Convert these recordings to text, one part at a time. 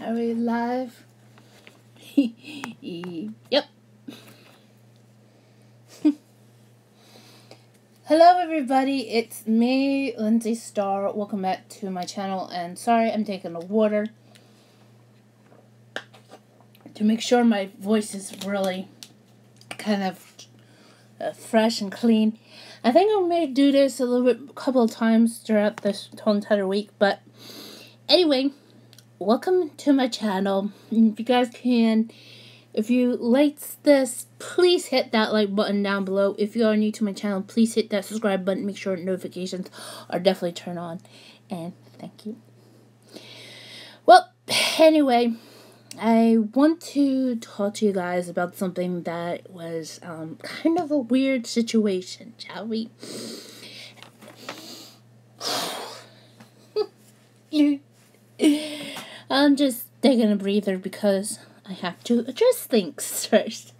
Are we live? Yep. Hello everybody, it's me, Lindsie Star. Welcome back to my channel, and sorry I'm taking the water to make sure my voice is really kind of fresh and clean. I think I may do this a couple of times throughout this whole entire week, but anyway, welcome to my channel. If you guys can, if you liked this, please hit that like button down below. If you are new to my channel, please hit that subscribe button. Make sure notifications are definitely turned on. And thank you. Well, anyway, I want to talk to you guys about something that was kind of a weird situation, shall we? I'm just taking a breather because I have to address things first.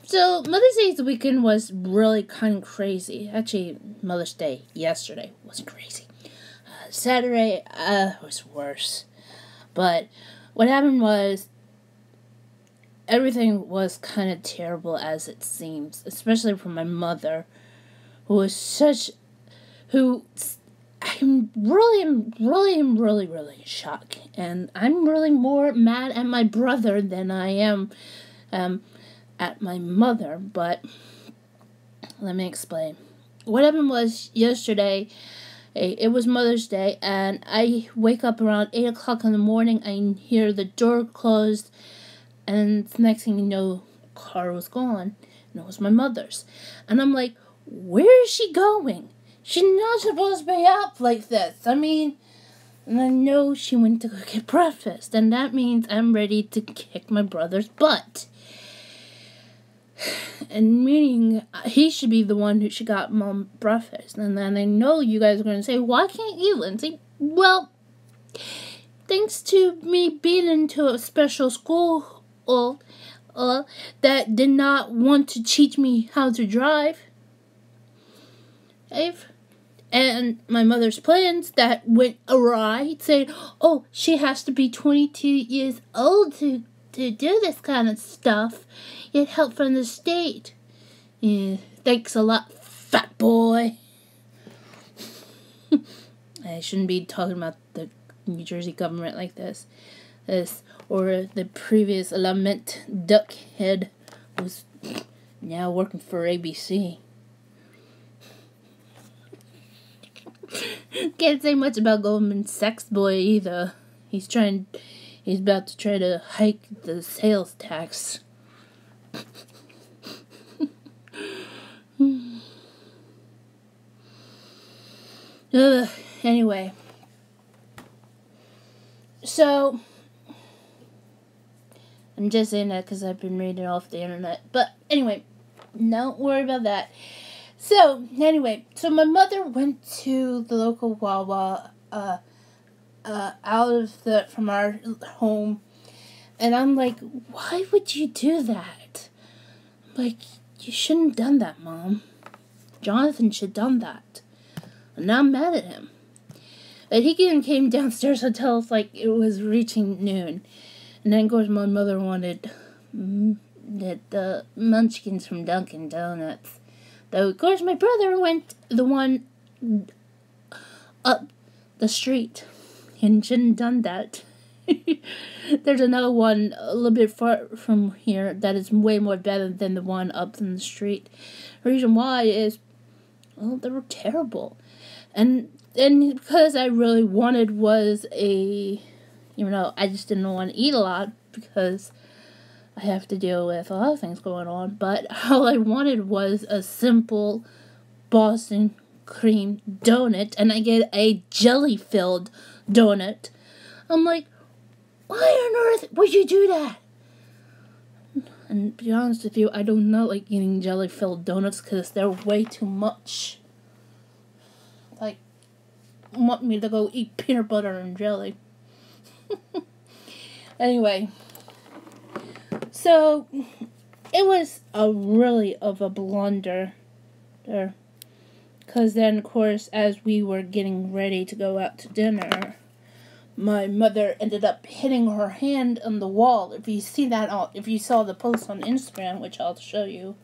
So, Mother's Day weekend was really kind of crazy. Actually, Mother's Day yesterday was crazy. Saturday was worse. But what happened was, everything was kind of terrible as it seems. Especially for my mother, I'm really shocked. And I'm really more mad at my brother than I am at my mother. But let me explain. What happened was yesterday, it was Mother's Day, and I wake up around 8 o'clock in the morning. I hear the door closed, and the next thing you know, the car was gone. And it was my mother's. And I'm like, where is she going? She's not supposed to be up like this. I mean, and I know she went to go get breakfast. And that means I'm ready to kick my brother's butt. And meaning, he should be the one who should got Mom breakfast. And then I know you guys are going to say, why can't you, Lindsie? Well, thanks to me being into a special school that did not want to teach me how to drive. And my mother's plans that went awry, saying, oh, she has to be 22 years old to do this kind of stuff. Get help from the state. Yeah, thanks a lot, fat boy. I shouldn't be talking about the New Jersey government like this. Or the previous lament duckhead who's now working for ABC. Can't say much about Goldman Sachs boy either. He's about to try to hike the sales tax. Anyway. So, I'm just saying that because I've been reading off the internet. But anyway, don't worry about that. So, anyway, my mother went to the local Wawa, from our home, and I'm like, why would you do that? Like, you shouldn't have done that, Mom. Jonathan should have done that. And now I'm mad at him. And he came downstairs to tell us, like, it was reaching noon. And then, of course, my mother wanted the munchkins from Dunkin' Donuts. Though, of course, my brother went the one up the street and shouldn't have done that. There's another one a little bit far from here that is way more better than the one up in the street. The reason why is, well, they were terrible. And because I really wanted was I just didn't want to eat a lot because I have to deal with a lot of things going on, but all I wanted was a simple Boston cream donut, and I get a jelly-filled donut. I'm like, why on earth would you do that? And to be honest with you, I do not like eating jelly-filled donuts because they're way too much. Like, want me to go eat peanut butter and jelly. Anyway. So, it was really of a blunder there. Because then, of course, as we were getting ready to go out to dinner, my mother ended up hitting her hand on the wall. If you see that, if you saw the post on Instagram, which I'll show you,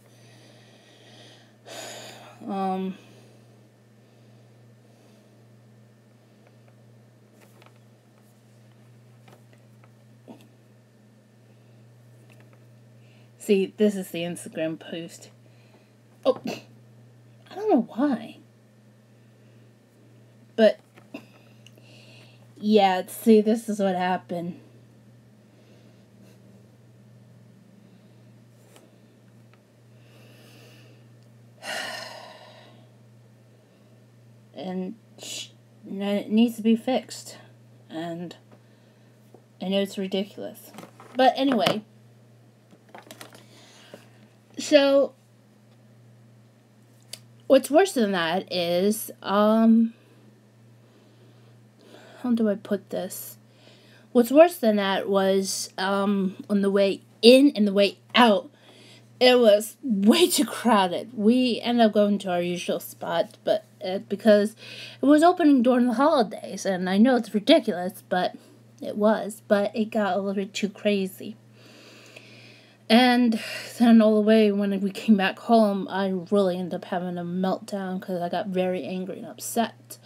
see, this is the Instagram post. Oh, I don't know why. But, yeah, see, this is what happened. And it needs to be fixed. And I know it's ridiculous. But anyway. So, what's worse than that is, how do I put this? What's worse than that was, on the way in and the way out, it was way too crowded. We ended up going to our usual spot, but because it was opening during the holidays, and I know it's ridiculous, but it was. But it got a little bit too crazy. And then all the way when we came back home, I really ended up having a meltdown because I got very angry and upset.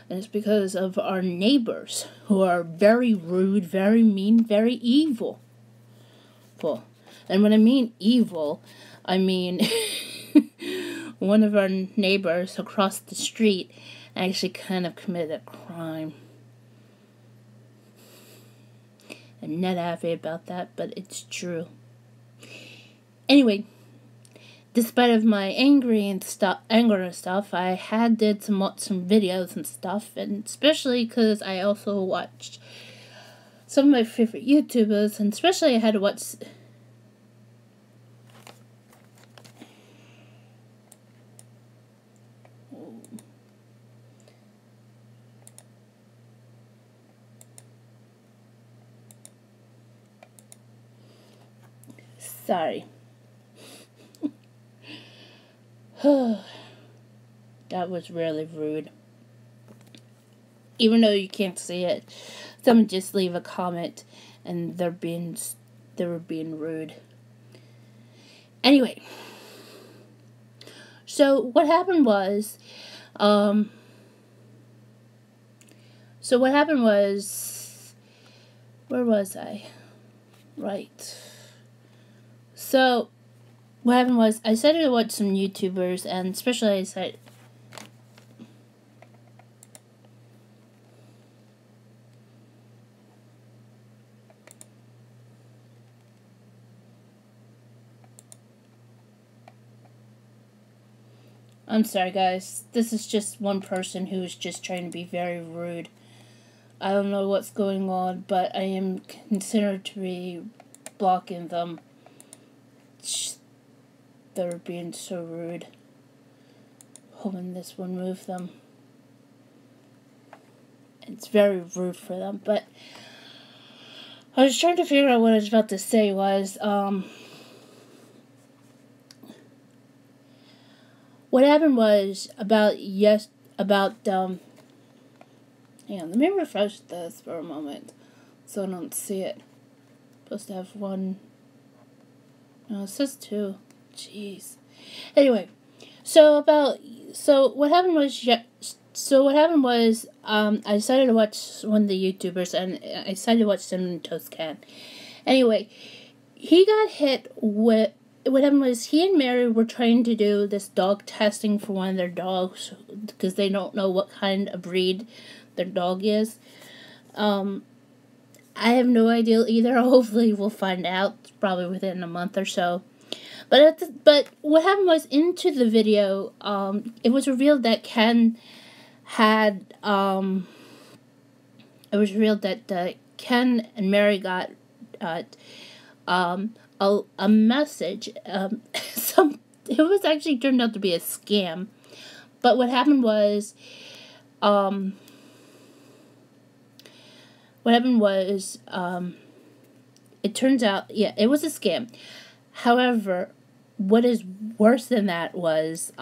And it's because of our neighbors, who are very rude, very mean, very evil. And when I mean evil, I mean one of our neighbors across the street actually kind of committed a crime. I'm not happy about that, but it's true. Anyway, despite of my anger and stuff, I did some videos and stuff, and especially because I also watched some of my favorite YouTubers, and especially I had to watch. Sorry. That was really rude. Even though you can't see it, someone just leave a comment and they were being rude. Anyway, so what happened was, where was I? Right. So, what happened was, I decided to watch some YouTubers, and especially I decided... I'm sorry, guys. This is just one person who is just trying to be very rude. I don't know what's going on, but I am considered to be blocking them. They're being so rude. Hoping this will move them. It's very rude for them, but I was trying to figure out what I was about to say was, what happened was hang on, let me refresh this for a moment so I don't see it. Supposed to have one. No, it says 2. Jeez. Anyway, so what happened was, I decided to watch one of the YouTubers, and I decided to watch Cinnamon Toast Cat. Anyway, he got hit with. What happened was, he and Mary were trying to do this dog testing for one of their dogs because they don't know what kind of breed their dog is. I have no idea either. Hopefully we'll find out probably within a month or so. But what happened was, into the video, it was revealed that Ken and Mary got a message. It was actually turned out to be a scam. But what happened was, it turns out, it was a scam. However, what is worse than that was,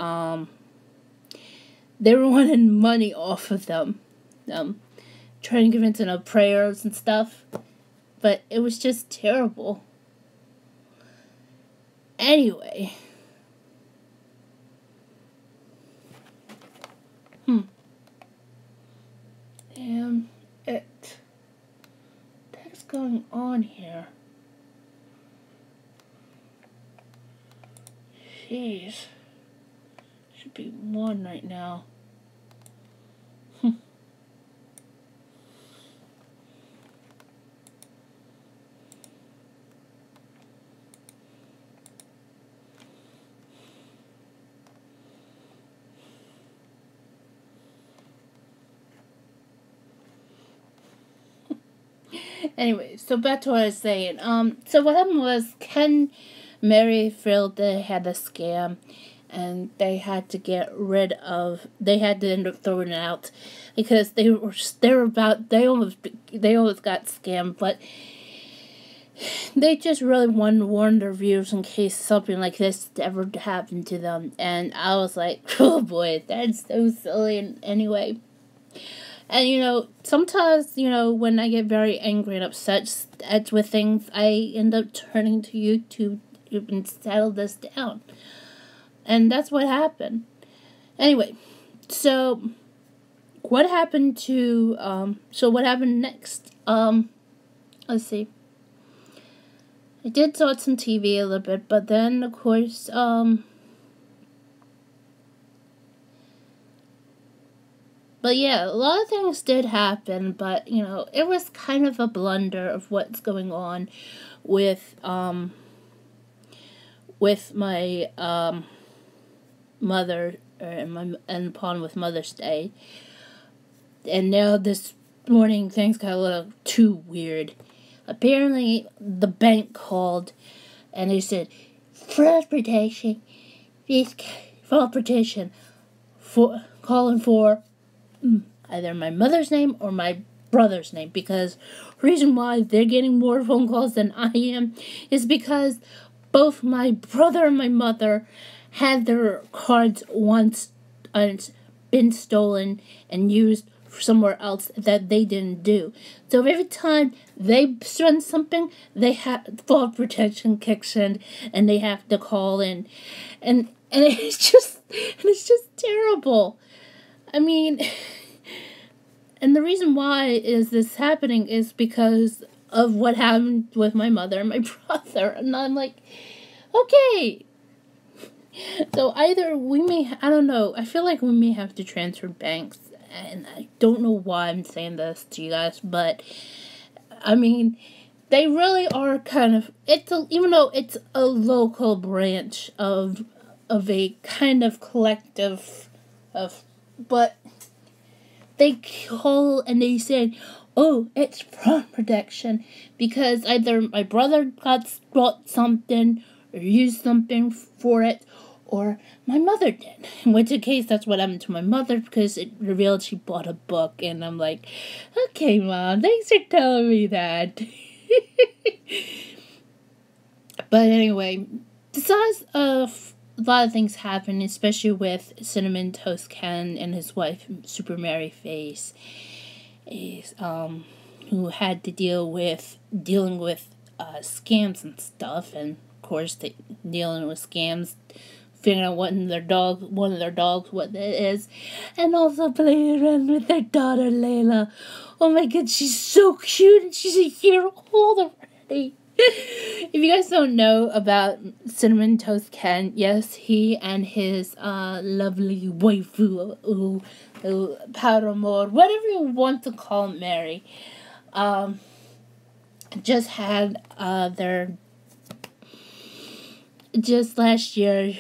they were wanting money off of them. trying to convince him of prayers and stuff. But it was just terrible. Anyway. Damn it. What's going on here? Jeez. Should be 1 right now. Anyway, so back to what I was saying. So what happened was Ken, Mary felt they had a scam, and they had to get rid of. They had to end up throwing it out because they almost got scammed, but they just really wanted to warn their viewers in case something like this ever happened to them. And I was like, oh boy, that's so silly. And anyway. And, sometimes, when I get very angry and upset with things, I end up turning to YouTube and settle this down. And that's what happened. Anyway, so what happened what happened next? Let's see. I did watch some TV a little bit, but then, of course, But yeah, a lot of things did happen, but, it was kind of a blunder of what's going on with my, mother, and upon with Mother's Day. And now this morning, things got a little too weird. Apparently, the bank called, and they said, fraud protection, calling for either my mother's name or my brother's name, because the reason why they're getting more phone calls than I am is because both my brother and my mother had their cards once been stolen and used somewhere else that they didn't do. So every time they spend something, they have fraud protection kicks in, and they have to call in, and it's just terrible. I mean, and the reason why is this happening is because of what happened with my mother and my brother. And I'm like, okay. So either I don't know, I feel like we may have to transfer banks. And I don't know why I'm saying this to you guys, but, I mean, they really are kind of, even though it's a local branch of a kind of collective but they call and they said, oh, it's fraud protection because either my brother bought something or used something for it, or my mother did. In which case, that's what happened to my mother, because it revealed she bought a book, and I'm like, okay, Mom, thanks for telling me that. But anyway, besides a lot of things happen, especially with Cinnamon Toast Ken and his wife, Super Mary Face, who had to dealing with scams and stuff, and of course, dealing with scams, figuring out one of their dogs, what it is, and also playing around with their daughter, Layla. Oh my god, she's so cute, and she's a year old already. If you guys don't know about Cinnamon Toast Ken, yes, he and his lovely waifu, paramour, whatever you want to call Mary, just had just last year,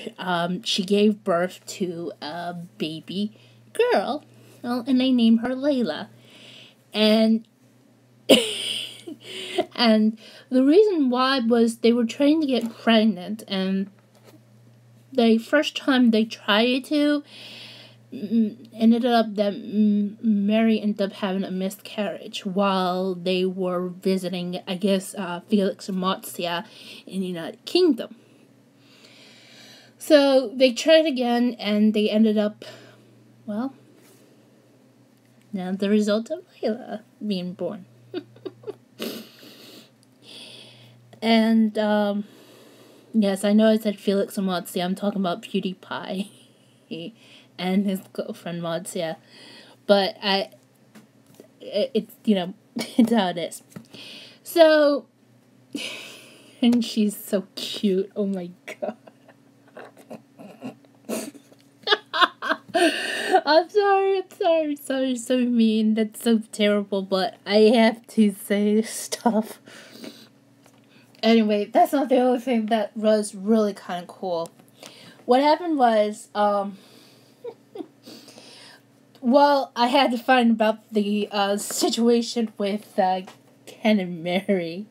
she gave birth to a baby girl, and they named her Layla, and and the reason why was they were trying to get pregnant, and the first time they tried to, ended up that Mary ended up having a miscarriage while they were visiting, I guess, Felix and Marzia in the United Kingdom. So they tried again, and they ended up, well, Now the result of Layla being born. And, yes, I know I said Felix and Motzia. I'm talking about PewDiePie and his girlfriend Motzia. But it's, it's how it is. So, and she's so cute. Oh my god. I'm sorry, so mean. That's so terrible, but I have to say stuff. Anyway, that's not the only thing that was really kind of cool. What happened was, well, I had to find about the situation with Ken and Mary.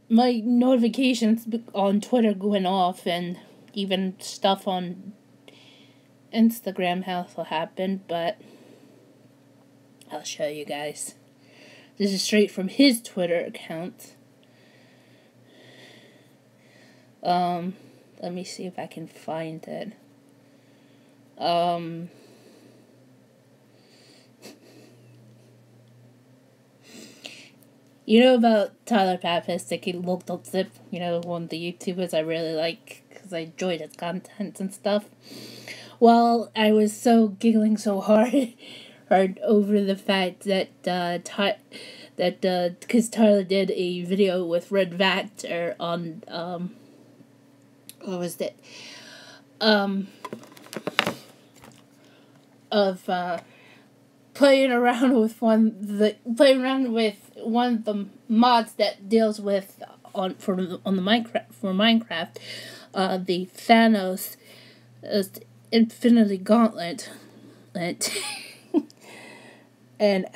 My notifications on Twitter going off, and even stuff on Instagram also happened, but I'll show you guys. This is straight from his Twitter account. Let me see if I can find it. You know about Tyler Pappas, that he looked up Zip, one of the YouTubers I really like, because I enjoyed his content and stuff. Well, I was so giggling so hard over the fact that, because Tyler did a video with Red Vector on, what was it, of, playing around with one of the mods that deals with on the Minecraft, the Thanos Infinity Gauntlet, and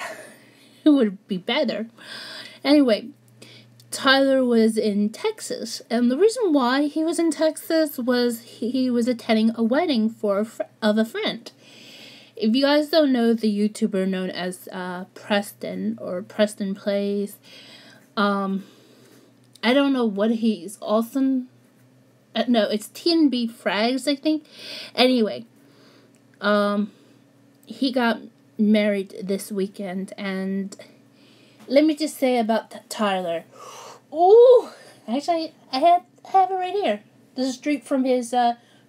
it would be better. Anyway, Tyler was in Texas, and the reason why he was in Texas was he was attending a wedding of a friend. If you guys don't know the YouTuber known as Preston, or Preston Plays, I don't know what he's awesome. No, it's TNB Frags, I think. Anyway, he got married this weekend, and let me just say about Tyler. Ooh, actually, I have it right here. This is straight from his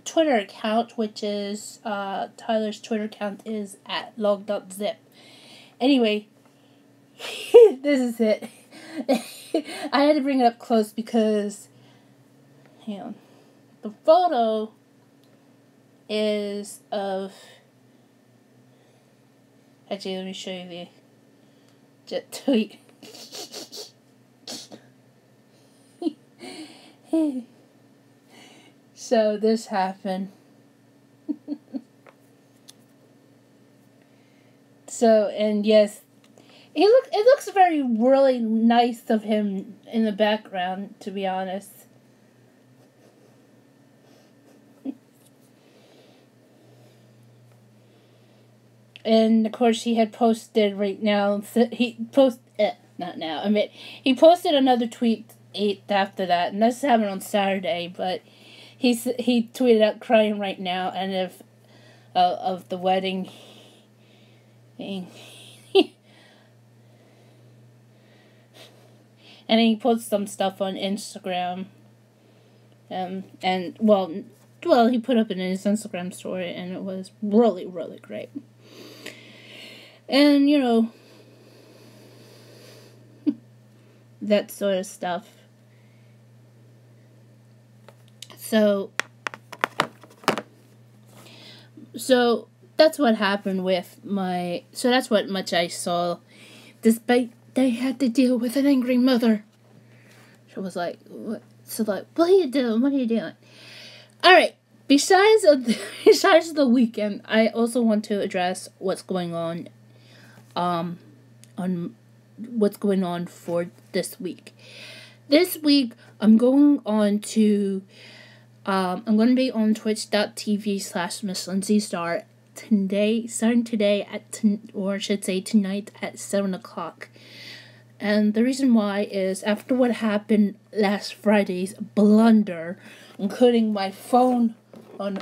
Twitter account, which is Tyler's Twitter account is @log.zip. Anyway, this is it. I had to bring it up close because, hang on, the photo is of. Actually, let me show you the tweet. So this happened. So, and yes, it looks really nice of him in the background, to be honest. And of course, he had posted right now. He posted another tweet after that, and this happened on Saturday. But he tweeted out crying right now, and of the wedding. And he posted some stuff on Instagram. And well, he put up in his Instagram story, and it was really, really great. And, that sort of stuff. So that's what happened with so that's what much I saw, despite they had to deal with an angry mother. She was like, what? So like, what are you doing? Alright, besides the weekend, I also want to address what's going on what's going on for this week. This week, I'm going to be on twitch.tv/Miss Lindsie starting today tonight at 7 o'clock. And the reason why is after what happened last Friday's blunder, including my phone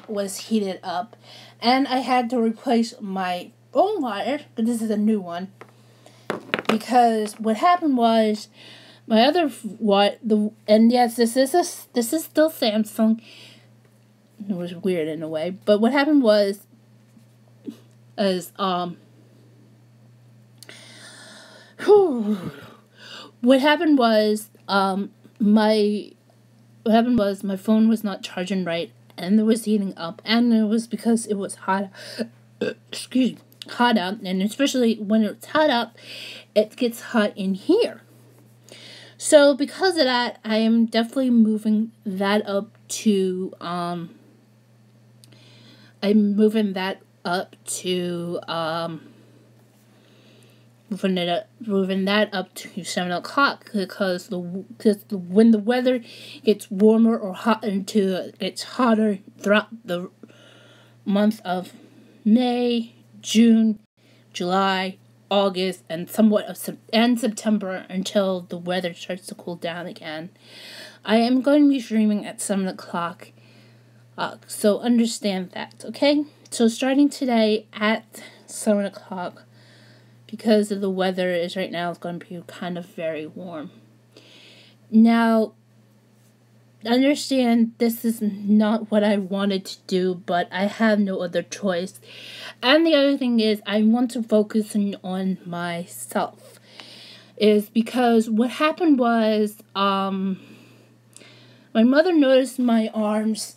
was heated up, And I had to replace my own wire, but this is a new one. Because what happened was, my other and yes, this is still Samsung. It was weird in a way, but what happened was, what happened was my phone was not charging right, and it was heating up, and it was because it was hot. Excuse me, hot out, and especially when it's hot out, it gets hot in here. So because of that, I am definitely moving that up to moving that up to 7 o'clock, because when the weather gets warmer or gets hotter throughout the month of May, June, July, August, and somewhat of September, until the weather starts to cool down again. I am going to be streaming at 7 o'clock, so understand that, okay? So starting today at 7 o'clock, because of the weather is right now, it's going to be kind of very warm. Now, understand this is not what I wanted to do, but I have no other choice. And the other thing is, I want to focus on myself. Is because what happened was, my mother noticed my arms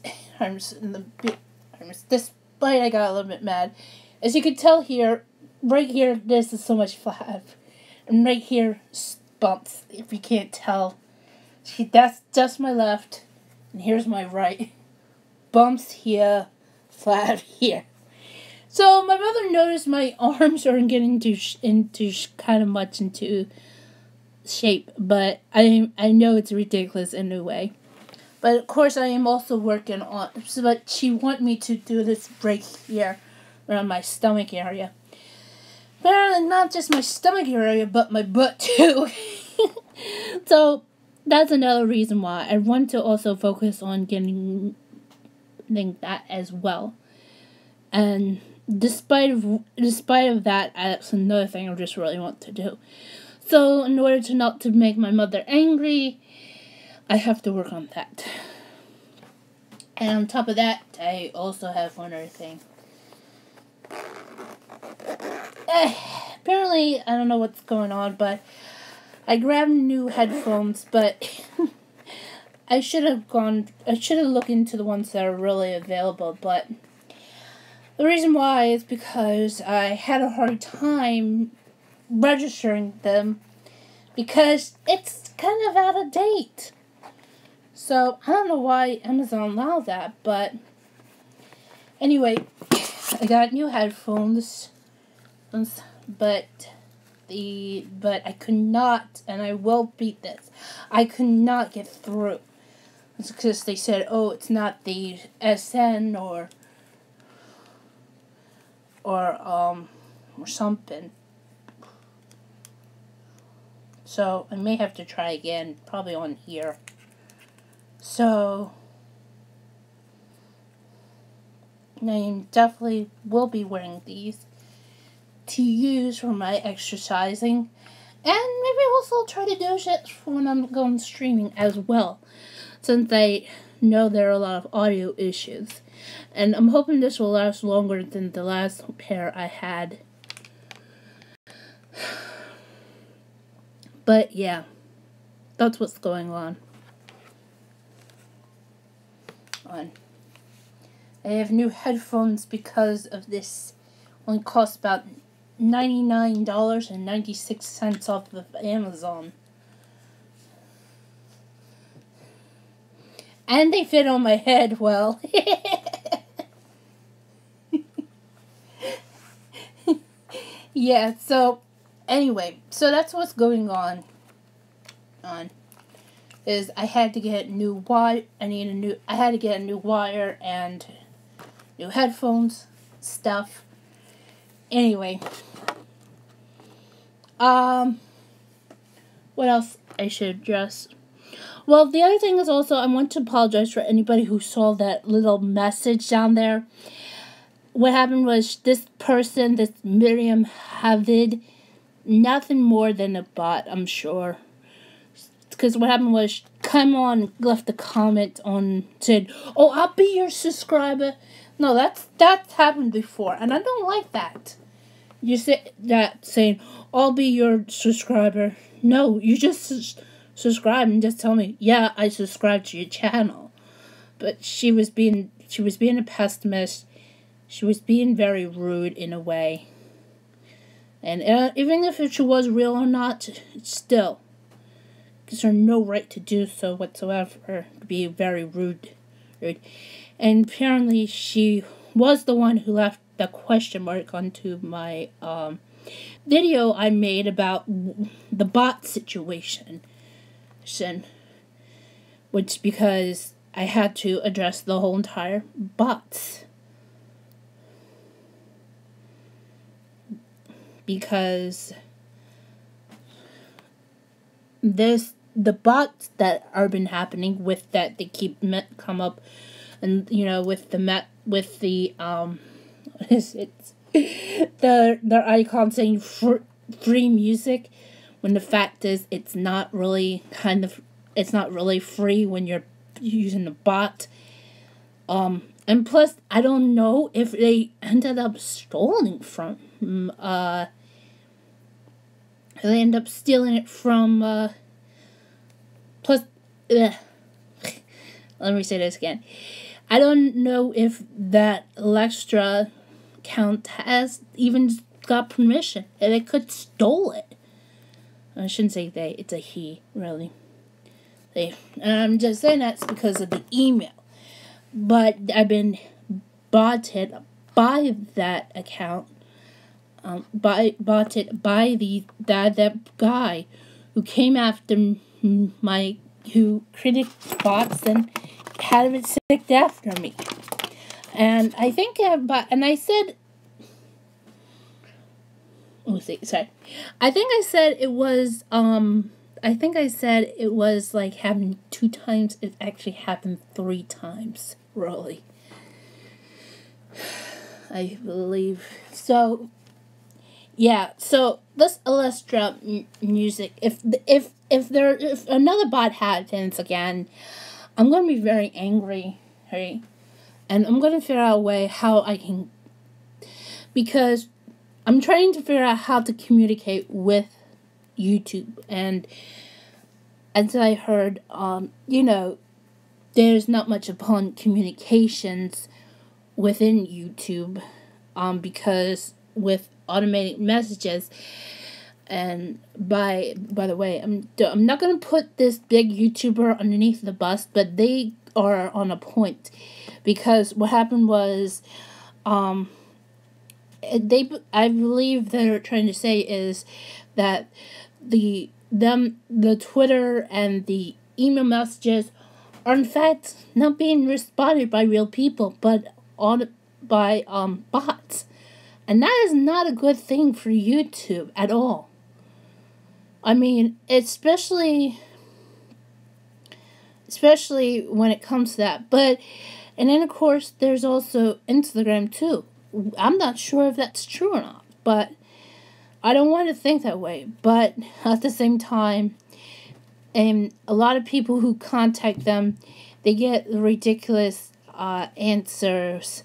despite I got a little bit mad. As you can tell here, right here, this is so much flab. And right here, bumps, if you can't tell. That's just my left, and here's my right. Bumps here, flab here. So my mother noticed my arms are getting into kind of much into shape, but I know it's ridiculous in a way. But of course, I am also working on. But she wanted me to do this break here around my stomach area. Apparently, not just my stomach area, but my butt too. So that's another reason why I want to also focus on getting that as well. And despite of that, that's another thing I just really want to do. So in order to not to make my mother angry, I have to work on that. And on top of that, I also have one other thing. Apparently, I don't know what's going on, but I grabbed new headphones, but I should have looked into the ones that are really available, but the reason why is because I had a hard time registering them because it's kind of out of date. So, I don't know why Amazon allowed that, but anyway, I got new headphones, but I could not, and I will beat this, I could not get through. It's because they said, oh, it's not the SN or something. So, I may have to try again, probably on here. So, I definitely will be wearing these to use for my exercising, and maybe also try to do shit for when I'm going streaming as well, since I know there are a lot of audio issues, and I'm hoping this will last longer than the last pair I had. But yeah, that's what's going on. I have new headphones because of this. Only cost about $99.96 off of Amazon. And they fit on my head well. Yeah, so anyway, so that's what's going on. Is I had to get new wire. I had to get a new wire and new headphones stuff. Anyway, what else I should address? Well, the other thing is also I want to apologize for anybody who saw that little message down there. what happened was this person, this Miriam Havid, nothing more than a bot, I'm sure. Because what happened was, come on, left a comment on, said, "Oh, I'll be your subscriber." No, that's happened before, and I don't like that. You say that saying, "I'll be your subscriber." No, you just subscribe and just tell me, "Yeah, I subscribe to your channel." But she was being a pessimist. She was being very rude in a way. And even if she was real or not, still, gives her no right to do so whatsoever. To be very rude. And apparently she was the one who left the question mark onto my video I made about the bot situation. Which, because I had to address the whole entire bots. Because the bots that are been happening with that, they keep come up, and with the what is it, their icon saying free music, when the fact is it's not really free when you're using the bot. And plus, I don't know if they ended up stealing from they end up stealing it from plus let me say this again. I don't know if that Electra account has even got permission, and they could stole it. I shouldn't say they, it's a he, really. And I'm just saying that's because of the email. But I've been botted by that account, botted by that guy who came after who critiqued bots and had it stick after me. And I think, I said, I think I said it was like happening 2 times. It actually happened 3 times, really. I believe. So, yeah. So this Electra music. If another bot happens again, I'm gonna be very angry, right? And I'm gonna figure out a way how I can, because I'm trying to figure out how to communicate with YouTube. And as I heard, there's not much upon communications within YouTube, because with automated messages. And by the way, I'm not gonna put this big YouTuber underneath the bus, but they are on a point, because what happened was, I believe they're trying to say is that the Twitter and the email messages are in fact not being responded by real people, but by bots. And that is not a good thing for YouTube at all. I mean, especially when it comes to that. And then of course there's also Instagram too. I'm not sure if that's true or not, but I don't want to think that way. But at the same time, and a lot of people who contact them, they get ridiculous answers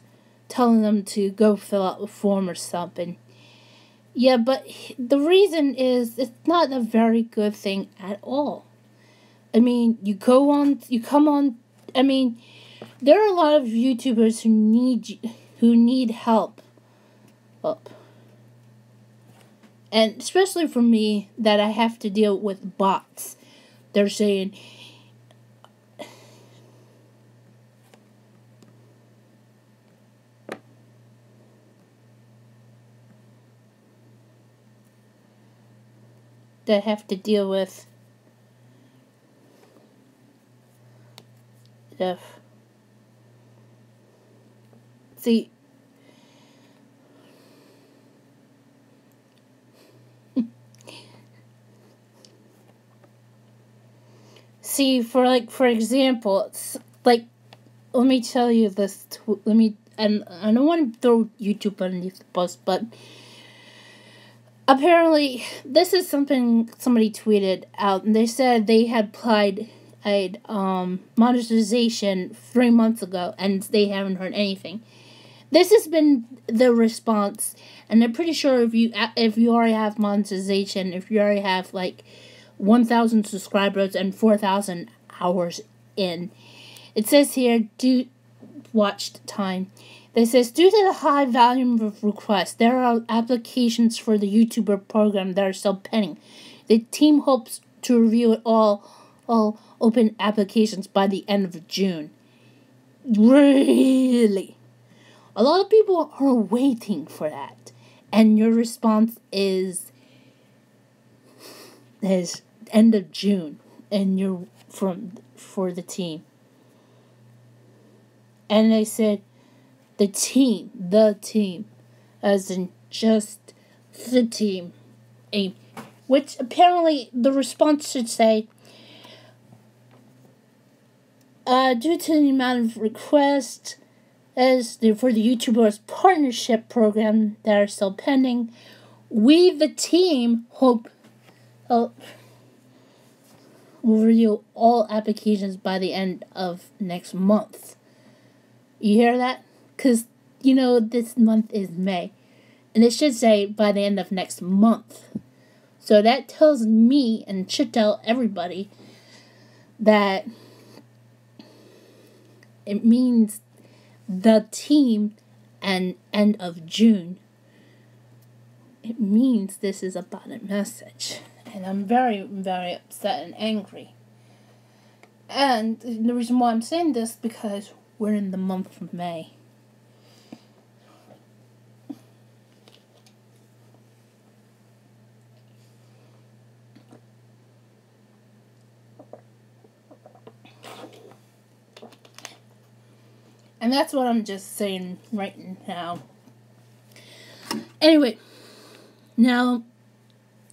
telling them to go fill out a form or something. Yeah, but the reason is it's not a very good thing at all. I mean, you come on, I mean, there are a lot of YouTubers who need help. And especially for me, that I have to deal with bots. They're saying, that have to deal with stuff. See, for example, it's like, let me tell you this. and I don't want to throw YouTube underneath the bus, but apparently this is something somebody tweeted out, and they said they had applied monetization 3 months ago, and they haven't heard anything. This has been the response, and I'm pretty sure if you already have monetization, if you already have like 1,000 subscribers and 4,000 hours in, it says here watched time. It says, due to the high volume of requests, there are applications for the YouTuber program that are still pending. The team hopes to review it all open applications by the end of June. Really? A lot of people are waiting for that. And your response is end of June. And you're for the team. And they said, the team, as in just the team, which apparently the response should say, due to the amount of requests for the YouTubers partnership program that are still pending, we, the team, hope will review all applications by the end of next month. You hear that? Because, this month is May. And it should say by the end of next month. So that tells me, and should tell everybody, that it means the team and end of June. It means this is about a message. And I'm very, very upset and angry. And the reason why I'm saying this, because we're in the month of May. And that's what I'm just saying right now. Anyway, now,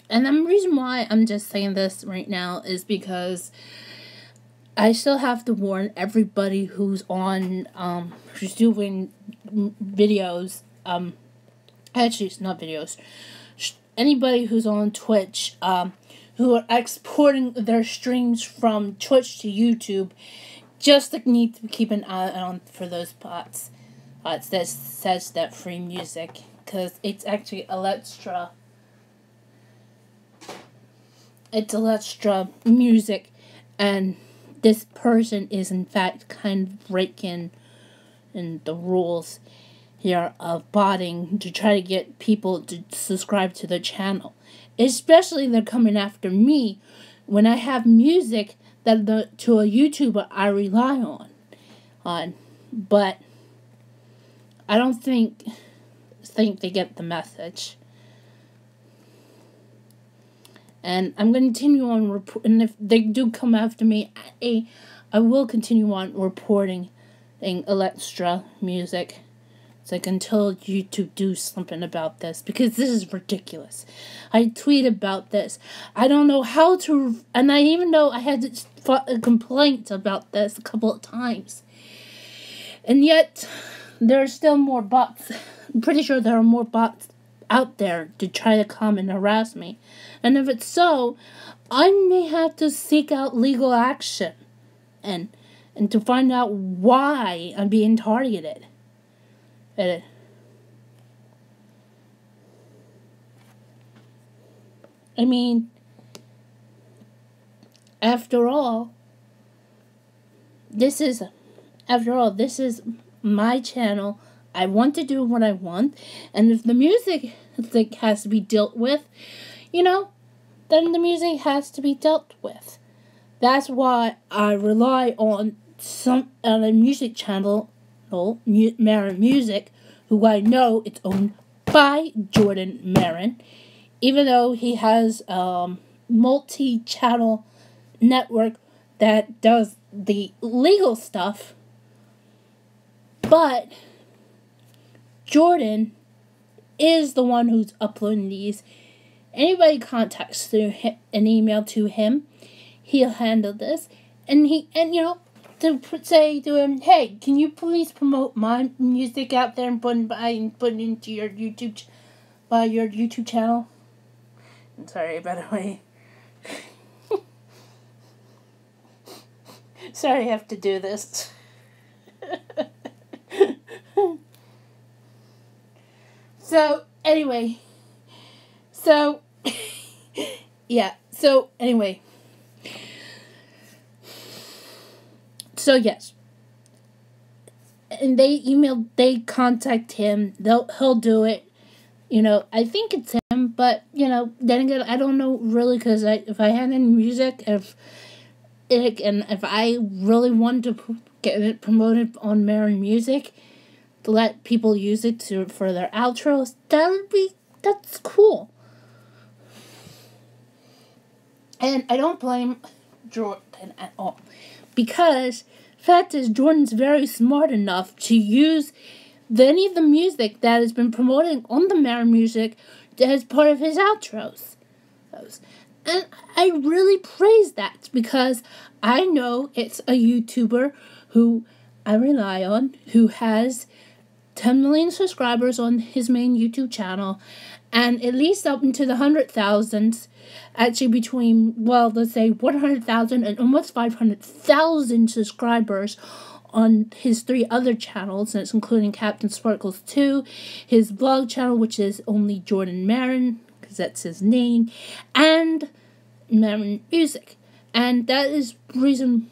and the reason why I'm just saying this right now is because I still have to warn everybody who's on, who's doing videos, actually it's not videos, anybody who's on Twitch, who are exporting their streams from Twitch to YouTube, just need to keep an eye on for those bots. It says that free music, because it's actually Electra. It's Electra music, and this person is in fact kind of breaking in the rules here of botting to try to get people to subscribe to the channel. Especially they're coming after me when I have music that to a YouTuber I rely on. But I don't think they get the message. And I'm going to continue on and if they do come after me, I will continue on reporting Electra music. It's like until YouTube do something about this, because this is ridiculous. I tweet about this. I don't know how to, and I even know I had a complaint about this a couple of times. And yet, there are still more bots. I'm pretty sure there are more bots out there to try to come and harass me. And if it's so, I may have to seek out legal action and to find out why I'm being targeted. I mean, after all, this is my channel. I want to do what I want, and if the music has to be dealt with, then the music has to be dealt with. That's why I rely on a music channel, Maron Music, who I know it's owned by Jordan Maron, even though he has a multi-channel network that does the legal stuff. But Jordan is the one who's uploading these. Anybody contacts through an email to him, he'll handle this. And to say to him, hey, can you please promote my music out there and put it into your YouTube channel? I'm sorry, by the way. Sorry I have to do this. So, anyway. Yeah, so, anyway. So, yes. And they contact him. He'll do it. You know, I think it's him, but, you know, then again, I don't know really, because if I had any music, if I really wanted to get it promoted on Maron Music, to let people use it for their outros, that's cool. And I don't blame Jordan at all, because fact is, Jordan's very smart enough to use any of the music that has been promoted on the Maron Music as part of his outros. And I really praise that, because I know it's a YouTuber who I rely on, who has 10 million subscribers on his main YouTube channel, and at least up into the 100,000s, actually between, well, let's say 100,000 and almost 500,000 subscribers on his 3 other channels, and it's including Captain Sparkles 2, his vlog channel, which is only Jordan Maron, because that's his name, and Maron Music. And that is the reason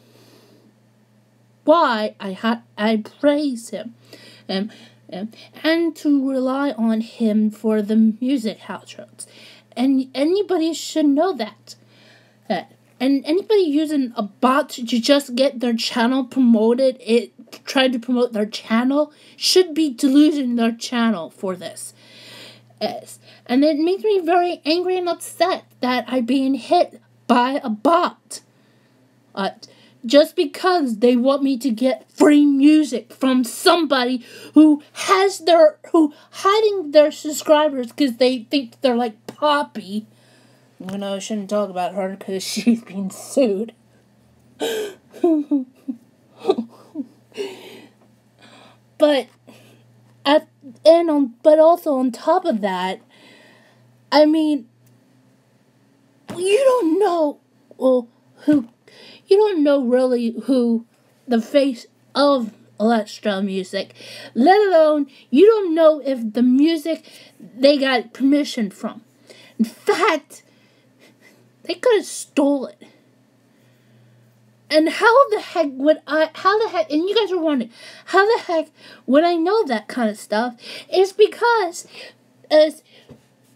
why I praise him. And to rely on him for the music outros. And anybody should know that. And anybody using a bot to just get their channel promoted, try to promote their channel, should be losing their channel for this. Yes. And it makes me very angry and upset that I'm being hit by a bot. Just because they want me to get free music from somebody who hiding their subscribers because they think they're like Poppy. You know, I shouldn't talk about her because she's being sued. But also on top of that, I mean, you don't know really who the face of electro music, let alone you don't know if the music they got permission from. In fact, they could have stole it. And how the heck, and you guys are wondering, how the heck would I know that kind of stuff? It's because,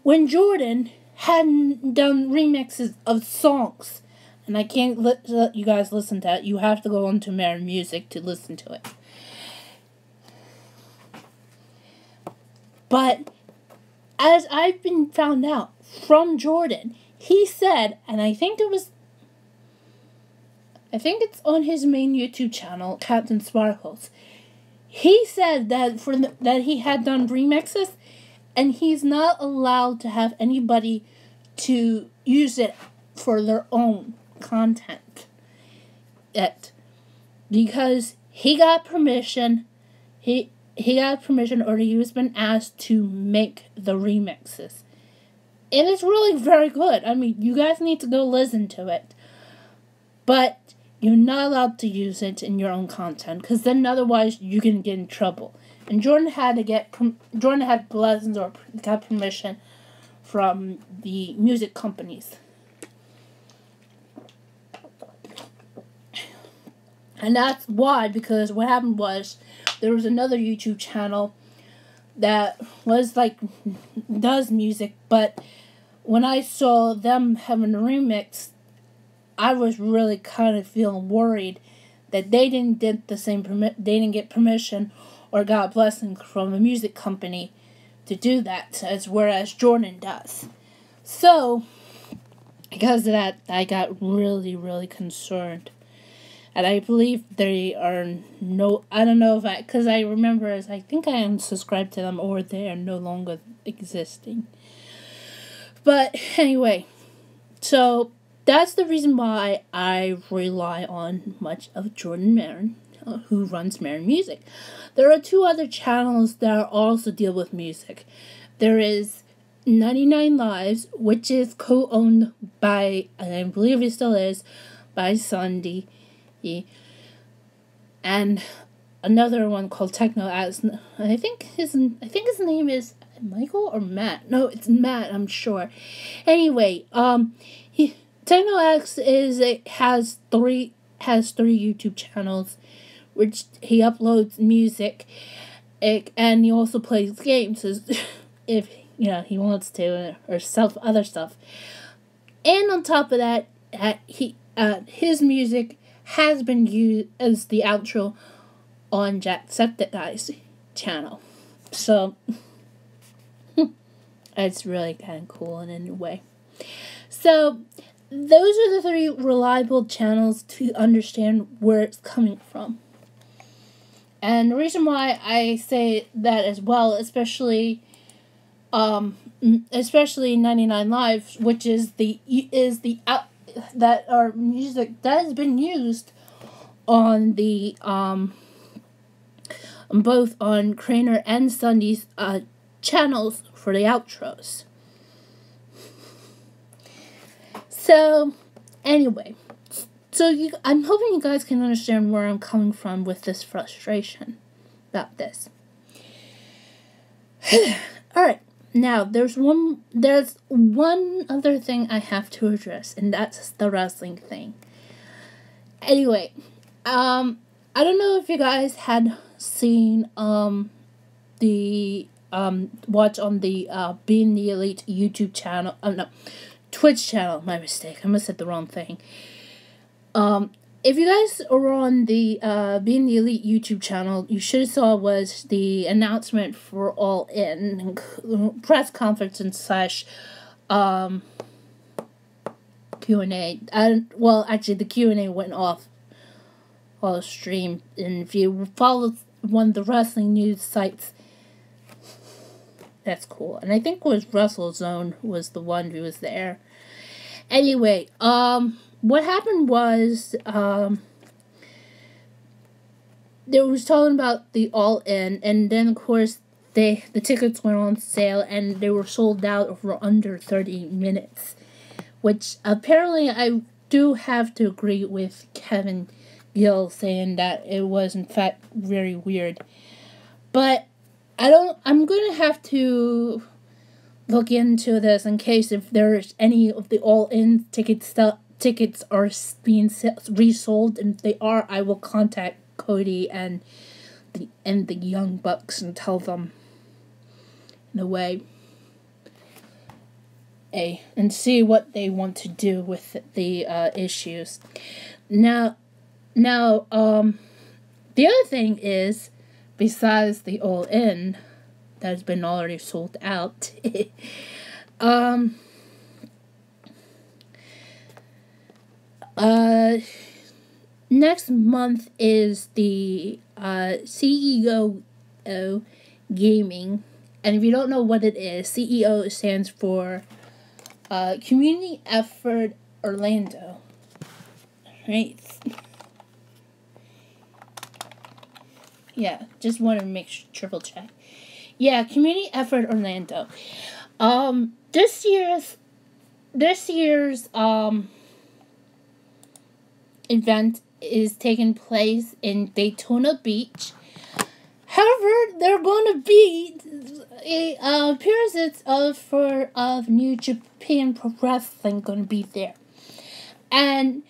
when Jordan hadn't done remixes of songs, and I can't let you guys listen to it, you have to go onto Maron Music to listen to it. But, as I've been found out from Jordan, he said, and I think it's on his main YouTube channel, Captain Sparkles. He said that that he had done remixes, and he's not allowed to have anybody to use it for their own content. Because he got permission. He got permission, or he was been asked to make the remixes. And it's really very good. I mean, you guys need to go listen to it. But you're not allowed to use it in your own content, because then otherwise you can get in trouble. And Jordan had blessings or got permission from the music companies. And that's why, because what happened was, there was another YouTube channel that was does music, but when I saw them having a remix, I was really kind of feeling worried that they didn't get they didn't get permission or got blessings from a music company to do that, whereas Jordan does. So, because of that, I got really, really concerned. And I believe they are I don't know because I remember I think I unsubscribed to them, or they are no longer existing. But anyway, so that's the reason why I rely on much of Jordan Maron, who runs Maron Music. There are 2 other channels that also deal with music. There is 99 Lives, which is co-owned by, and I believe it still is, by Sunday, and another one called Techno As. I think his name is Michael or Matt. No, it's Matt, I'm sure. Anyway, Techno X has three YouTube channels, which he uploads music, and he also plays games if he wants to, or other stuff. And on top of that, his music has been used as the outro on Jacksepticeye's channel. So it's really kind of cool in a way. So those are the 3 reliable channels to understand where it's coming from. And the reason why I say that as well, especially 99 Lives, which is that our music that has been used on the both on Craner and Sunday's channels for the outros. So anyway, I'm hoping you guys can understand where I'm coming from with this frustration about this. Alright, now there's one other thing I have to address, and that's the wrestling thing. Anyway, I don't know if you guys had seen the watch on the Being the Elite YouTube channel. Twitch channel. My mistake. I must have said the wrong thing. If you guys are on the Being the Elite YouTube channel, you should have saw was the announcement for All In, press conference and Q&A. Well, actually, the Q&A went off all the stream, and if you follow one of the wrestling news sites, that's cool. And I think it was WrestleZone was the one who was there. Anyway, what happened was, they was talking about the All In, and then of course the tickets went on sale and they were sold out over under 30 minutes, which apparently I do have to agree with Kevin Gill saying that it was in fact very weird. But I'm going to have to look into this in case if there's any of the All-In tickets are being resold, and if they are, I will contact Cody and the Young Bucks and tell them in a way, and see what they want to do with the issues. Now, the other thing is, besides the All-In that has been already sold out, next month is the CEO Gaming, and if you don't know what it is, CEO stands for Community Effort Orlando, right? Yeah, just want to make triple check. Yeah, Community Effort Orlando. This year's event is taking place in Daytona Beach. However, there are going to be appearances of New Japan Pro Wrestling going to be there, and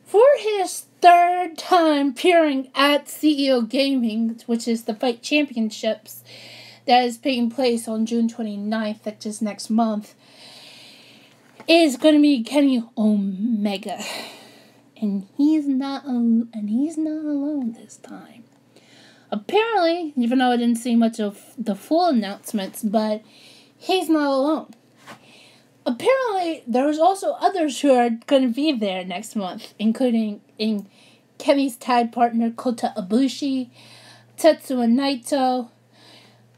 for his 3rd time appearing at CEO Gaming, which is the Fight Championships that is taking place on June 29th, which is next month, is going to be Kenny Omega. And he's not alone this time. Apparently, even though I didn't see much of the full announcements, but he's not alone. Apparently, there's also others who are going to be there next month, including Kenny's tag partner Kota Ibushi, Tetsuya Naito,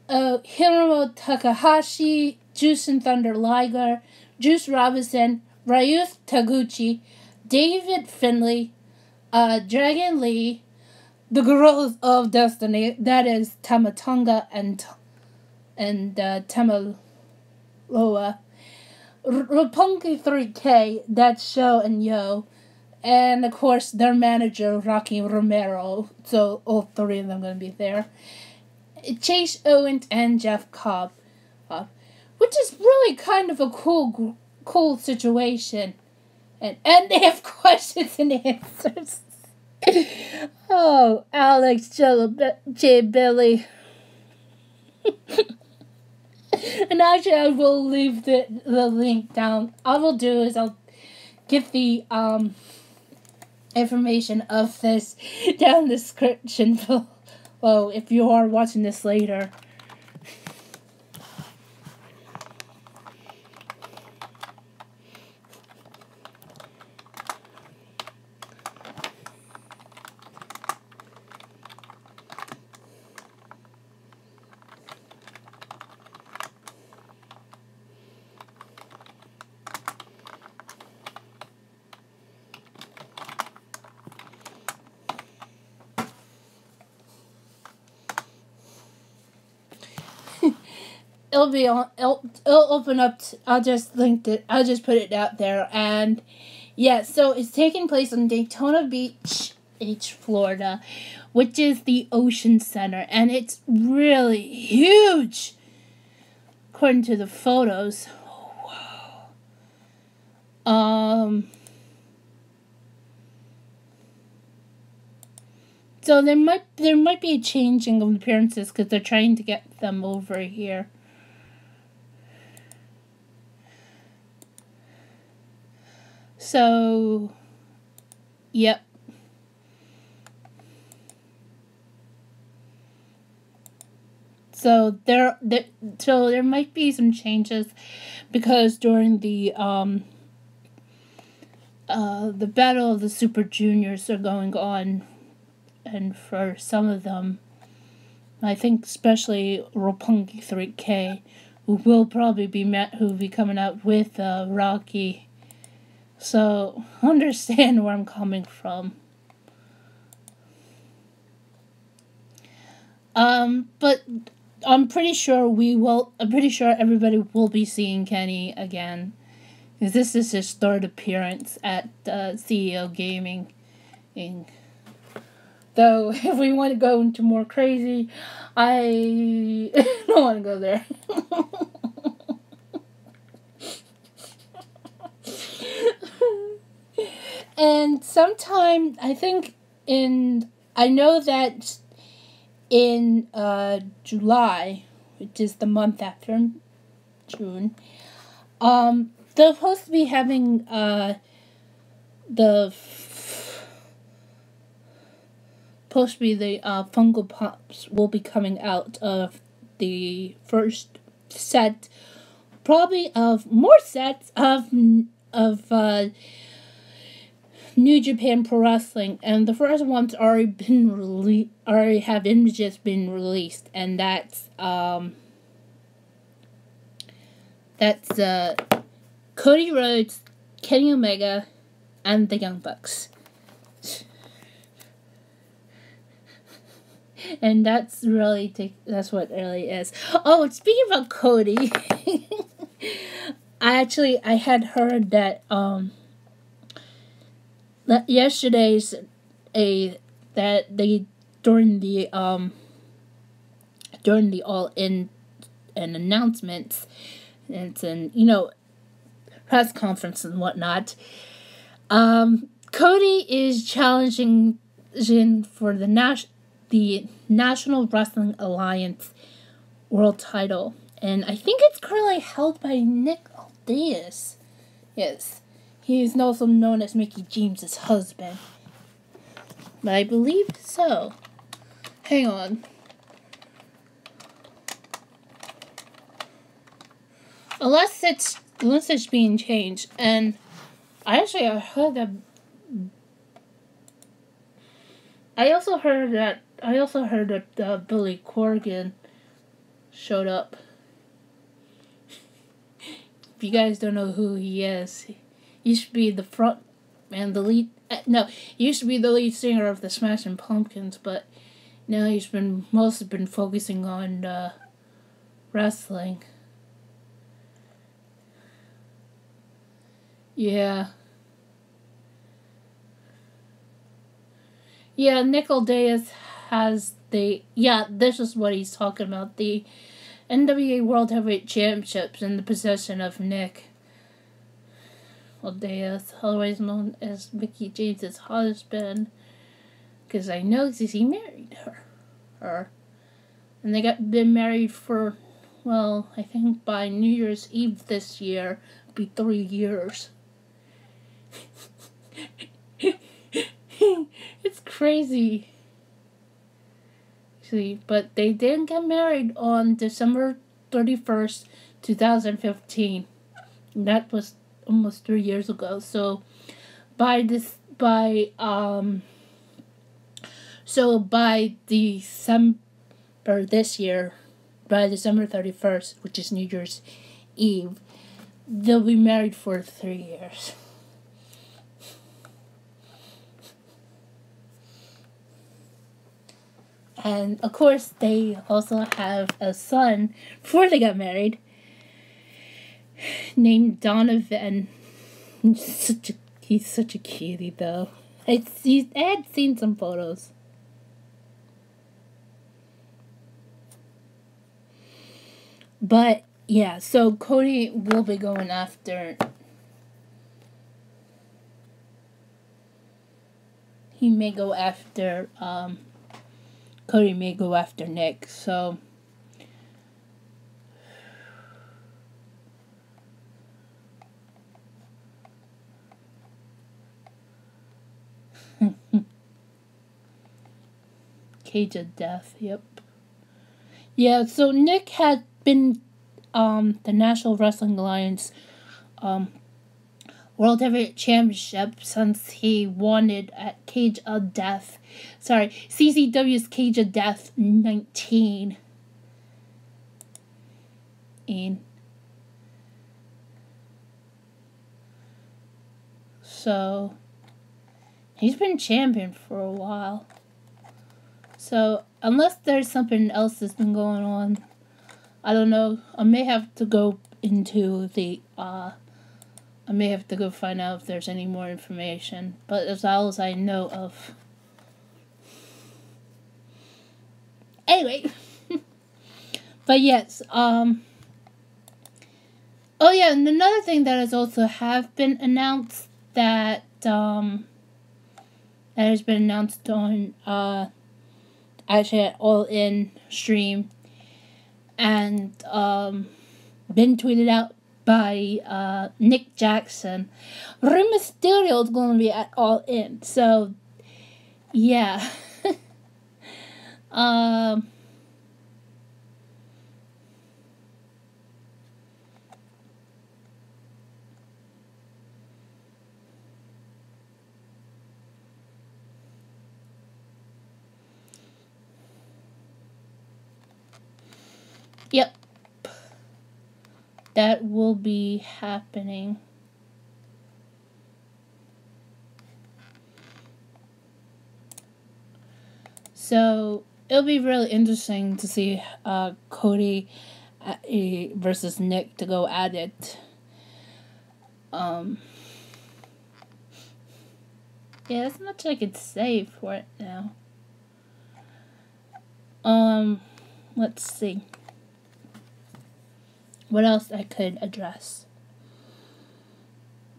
Hiromu Takahashi, Juice and Thunder Liger, Juice Robinson, Ryuth Taguchi, David Finley, Dragon Lee, the Girls of Destiny, that is Tamatonga and Tamaloa, Roppongi 3K, that's Sho and Yo, and of course their manager Rocky Romero, so all three of them are going to be there. Chase Owens and Jeff Cobb, which is really kind of a cool situation, and they have questions and answers. Oh, Alex, J. Billy. And actually, I will leave the link down. All I will do is I'll get the information of this down in the description below if you are watching this later. It'll open up. I'll just link it. I'll just put it out there. And yeah, so it's taking place on Daytona Beach, Florida, which is the Ocean Center, and it's really huge, according to the photos. Oh, wow. So there might be a changing of appearances because they're trying to get them over here. So, yep. So there might be some changes because during the Battle of the Super Juniors are going on, and for some of them, I think especially Roppongi 3K, who will probably be coming out with Rocky. So understand where I'm coming from. But I'm pretty sure everybody will be seeing Kenny again, because this is his third appearance at CEO Gaming Inc. Though, if we want to go into more crazy, I don't want to go there. And sometime, I know that in July, which is the month after June, they're supposed to be having the Funko Pops will be coming out of the first set, probably of more sets of New Japan Pro Wrestling, and the first one's already have images been released, and that's Cody Rhodes, Kenny Omega, and the Young Bucks. And that's what it really is. Oh, speaking about Cody, I had heard that yesterday's during the All In and announcements, and press conference and whatnot, Cody is challenging for the National Wrestling Alliance World Title, and I think it's currently held by Nick Aldis. Yes. He is also known as Mickey James' husband. But I believe so. Hang on. Unless it's being changed. And I heard that. I also heard that Billy Corgan showed up. If you guys don't know who he is, used to be the front and the lead. No, he used to be the lead singer of the Smashing Pumpkins, but now he's been mostly been focusing on wrestling. Yeah. Yeah, Nickel Diaz has the... Yeah, this is what he's talking about. The NWA World Heavyweight Championships in the possession of Nick Diaz, otherwise known as Mickey James' husband. Because I know he married her. And they been married for, well, I think by New Year's Eve this year, it'll be 3 years. It's crazy. See, but they didn't get married on December 31st, 2015. And that was almost 3 years ago. So by December this year, by December 31st, which is New Year's Eve, they'll be married for 3 years. And of course, they also have a son before they got married, named Donovan. He's such a cutie, though. I had seen some photos. But yeah, so Cody will be going after. He may go after. Cody may go after Nick, so. Cage of Death, yep. Yeah, so Nick had been the National Wrestling Alliance World Heavyweight Championship since he won it at Cage of Death. Sorry, CCW's Cage of Death 19. And so he's been champion for a while. So unless there's something else that's been going on, I don't know. I may have to go into the I may have to go find out if there's any more information. But as all as I know of. Anyway. But yes, oh yeah, and another thing that has also have been announced that has been announced on actually at All In stream and been tweeted out by Nick Jackson. Rey Mysterio is going to be at All In, so yeah. Yep. That will be happening. So it'll be really interesting to see Cody versus Nick to go at it. Yeah, that's much I could say for it now. Let's see. What else I could address?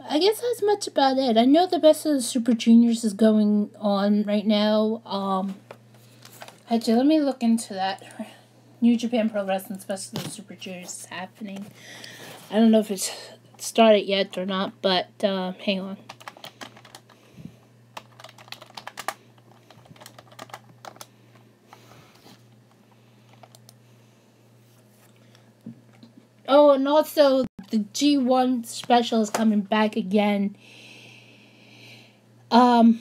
I guess that's much about it. I know the Best of the Super Juniors is going on right now. Actually, let me look into that. New Japan Pro Wrestling Best of the Super Juniors is happening. I don't know if it's started yet or not, but hang on. Oh, and also the G1 special is coming back again. Yeah,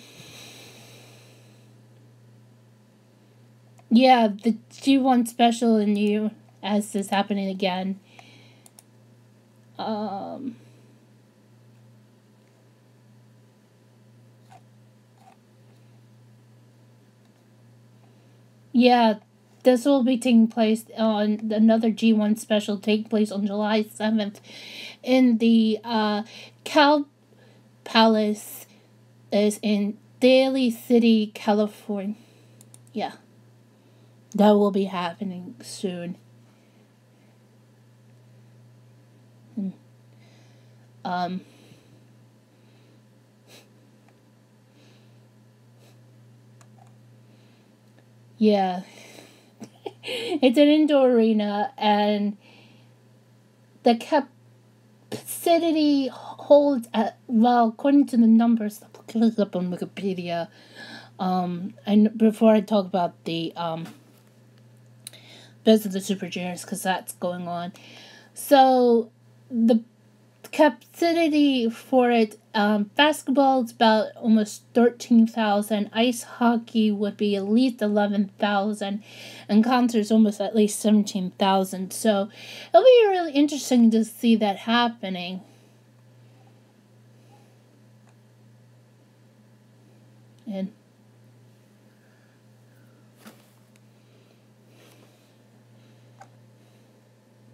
the G1 special in the US is happening again. Yeah, this will be taking place on another G1 special, taking place on July 7th in the Cow Palace is in Daly City, California. Yeah, that will be happening soon. Um, yeah, it's an indoor arena, and the capacity holds at, well, according to the numbers, I'll look it up on Wikipedia. And before I talk about the Best of the Super Juniors, because that's going on. So the capacity for it, basketball is about almost 13,000. Ice hockey would be at least 11,000, and concerts almost at least 17,000. So it'll be really interesting to see that happening. And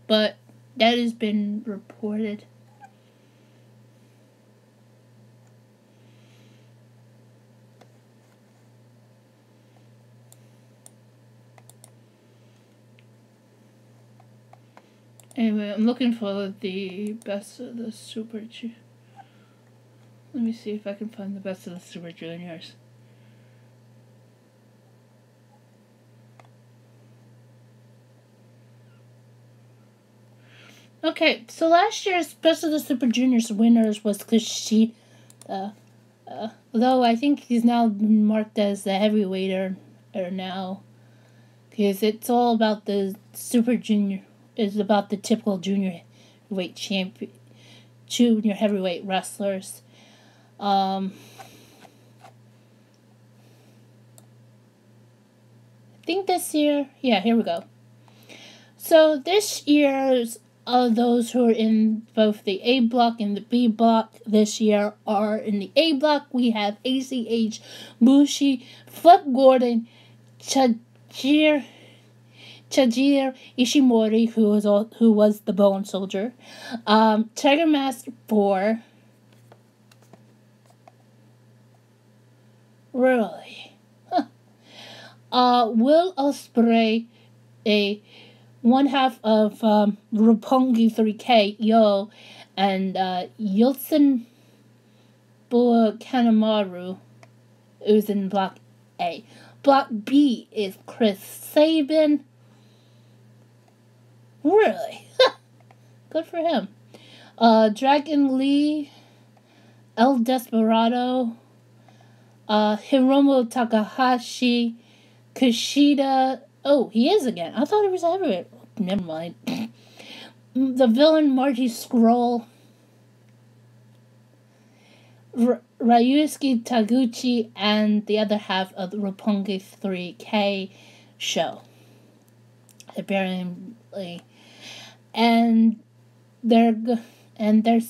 but that has been reported. Anyway, I'm looking for the Best of the Super Juniors. Let me see if I can find the Best of the Super Juniors. Okay, so last year's Best of the Super Juniors winners was Kushida. Although I think he's now marked as the heavyweighter now. Because it's all about the Super Junior. It's about the typical junior heavyweight wrestlers. I think this year, yeah, here we go. So this year's those who are in both the A block and the B block this year are in the A block. We have ACH, Bushi, Flip Gordon, Chajir Ishimori, who was the Bone Soldier, Tiger Mask 4. Really? Huh. Will Ospreay, a one half of Roppongi 3K, Yo, and Yiltsin Kanemaru, who's in Block A. Block B is Chris Sabin. Really? Good for him. Dragon Lee, El Desperado, Hiromu Takahashi, Kushida. Oh, he is again. I thought he was heavyweight. Never mind. The villain Marty Scroll, Ryusuke Taguchi, and the other half of the Roppongi 3K show. Apparently, and they're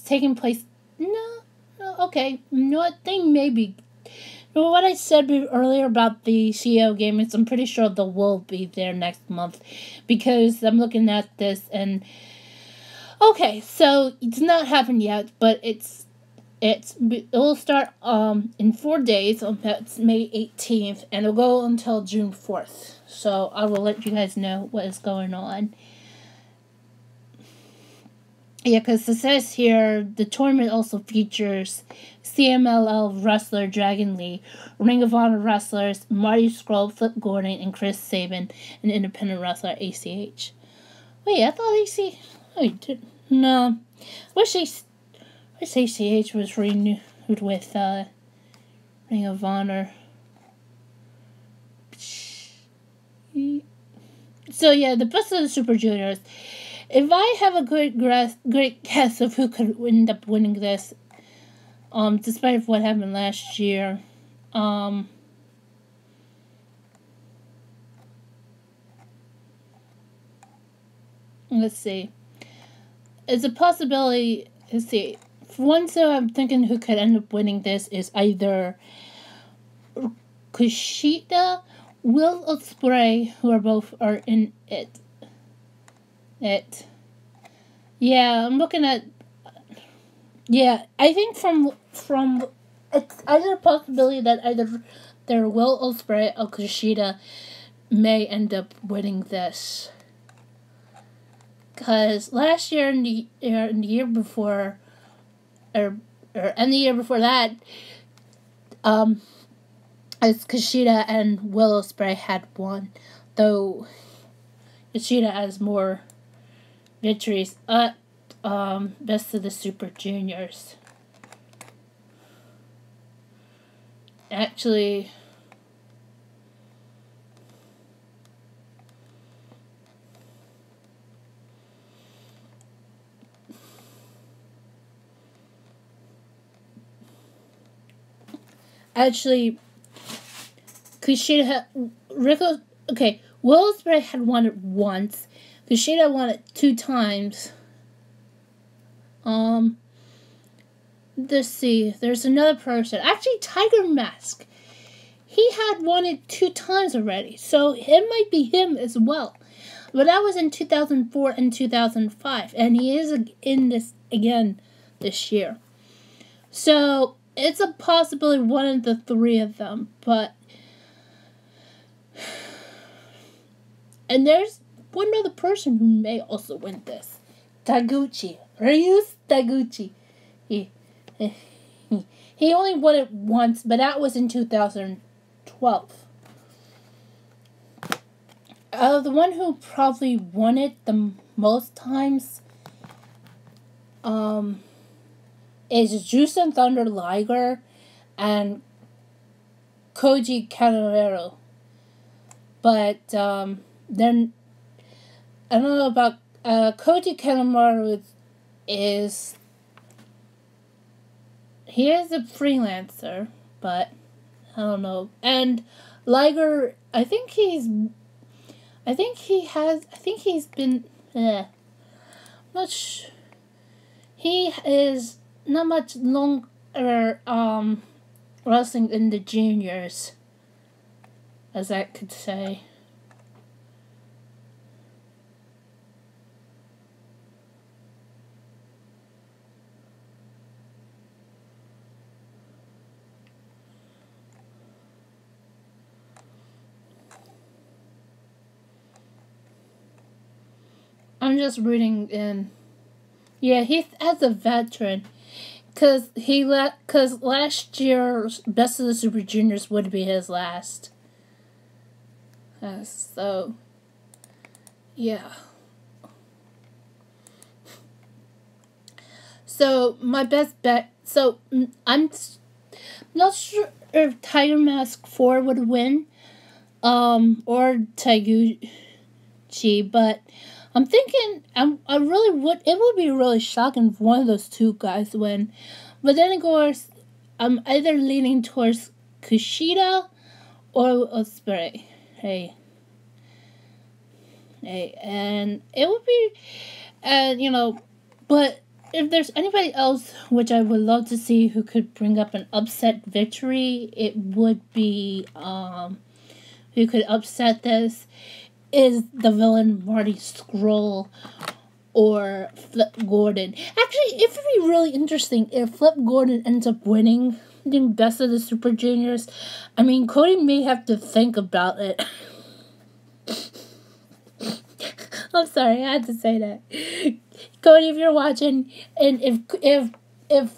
taking place. No, okay. You know what? They may be. What I said earlier about the CEO Games, I'm pretty sure they will be there next month, because I'm looking at this and okay, so it's not happened yet, but it will start in 4 days. That's May 18th, and it'll go until June 4th. So I will let you guys know what is going on. Yeah, because it says here the tournament also features CMLL wrestler Dragon Lee, Ring of Honor wrestlers Marty Scurll, Flip Gordon, and Chris Sabin, and independent wrestler ACH. Wait, I thought ACH. Wait, no. Wish ACH was renewed with Ring of Honor. So yeah, the Best of the Super Juniors. If I have a great guess of who could end up winning this, despite what happened last year, let's see. It's a possibility. Let's see. For one, so I'm thinking who could end up winning this is either Kushida Will Ospreay, who are both are in it. Yeah, I'm looking at. Yeah, I think from it's either a possibility that either there Will Ospreay or Kushida may end up winning this. Because last year and the year before, and the year before that, as Kushida and Will Ospreay had won, though Kushida has more victories at Best of the Super Juniors. Actually, Kushida Will Ospreay had won it once. Kushida won it 2 times. Let's see. There's another person. Actually, Tiger Mask. He had won it 2 times already, so it might be him as well. But that was in 2004 and 2005, and he is in this again this year. So it's a possibility one of the 3 of them, but. And there's one other person who may also win this. Taguchi. Ryusuke Taguchi. He only won it once, but that was in 2012. The one who probably won it the most times is Jushin Thunder Liger and Koji Kanemaru. But then I don't know about Koji Kanemaru he is a freelancer, but I don't know. And Liger, I think he's been much. He is not much longer wrestling in the juniors, as I could say. I'm just reading in. Yeah, he's as a veteran, cause last year's Best of the Super Juniors would be his last. So, yeah. So my best bet. So I'm not sure if Tiger Mask 4 would win, or Taguchi, but. I'm thinking, I really would. It would be really shocking if one of those 2 guys win. But then, of course, I'm either leaning towards Kushida or Ospreay. Hey, and it would be, but if there's anybody else which I would love to see who could bring up an upset victory, it would be, who could upset this. Is the villain Marty Scurll or Flip Gordon. Actually, it would be really interesting if Flip Gordon ends up winning the Best of the Super Juniors. I mean, Cody may have to think about it. I'm sorry, I had to say that. Cody, if you're watching, and if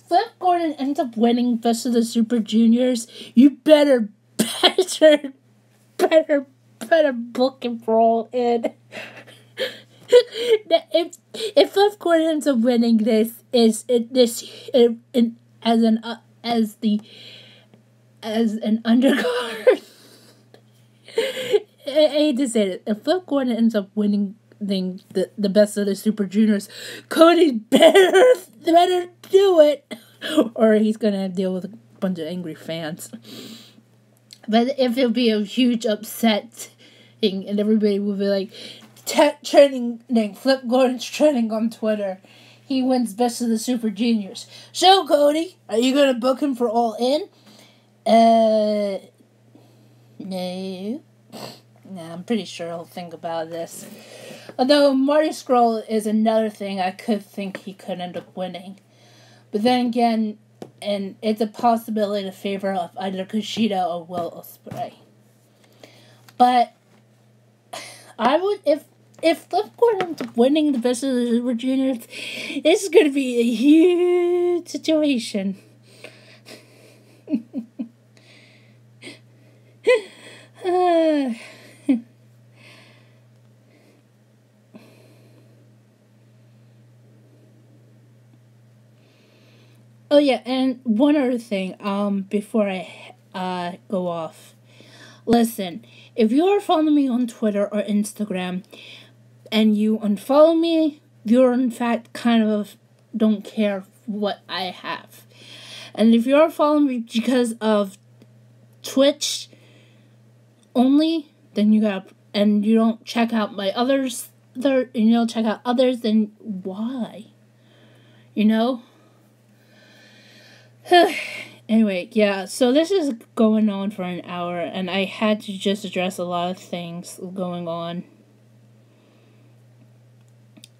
Flip Gordon ends up winning Best of the Super Juniors, you better book and roll in. If Flip Gordon ends up winning this, as an undercard. I hate to say it. If Flip Gordon ends up winning the Best of the Super Juniors, Cody better do it, or he's gonna deal with a bunch of angry fans. But if it'll be a huge upset thing, and everybody will be like, trending, Flip Gordon's trending on Twitter. He wins Best of the Super Juniors. So, Cody, are you going to book him for All In? No. Nah, I'm pretty sure he'll think about this. Although Marty Scurll is another thing I could think he could end up winning. But then again, and it's a possibility in favor of either Kushida or Will Ospreay. But I would, if Liv Gordon's winning the Best of the Super Juniors, this is going to be a huge situation. Oh yeah, and one other thing, before I go off. Listen, if you are following me on Twitter or Instagram, and you unfollow me, you're in fact kind of don't care what I have. And if you're following me because of Twitch only, then you don't check out my others, and you don't check out others, then why? You know? Anyway, yeah, so this is going on for an hour, and I had to just address a lot of things going on.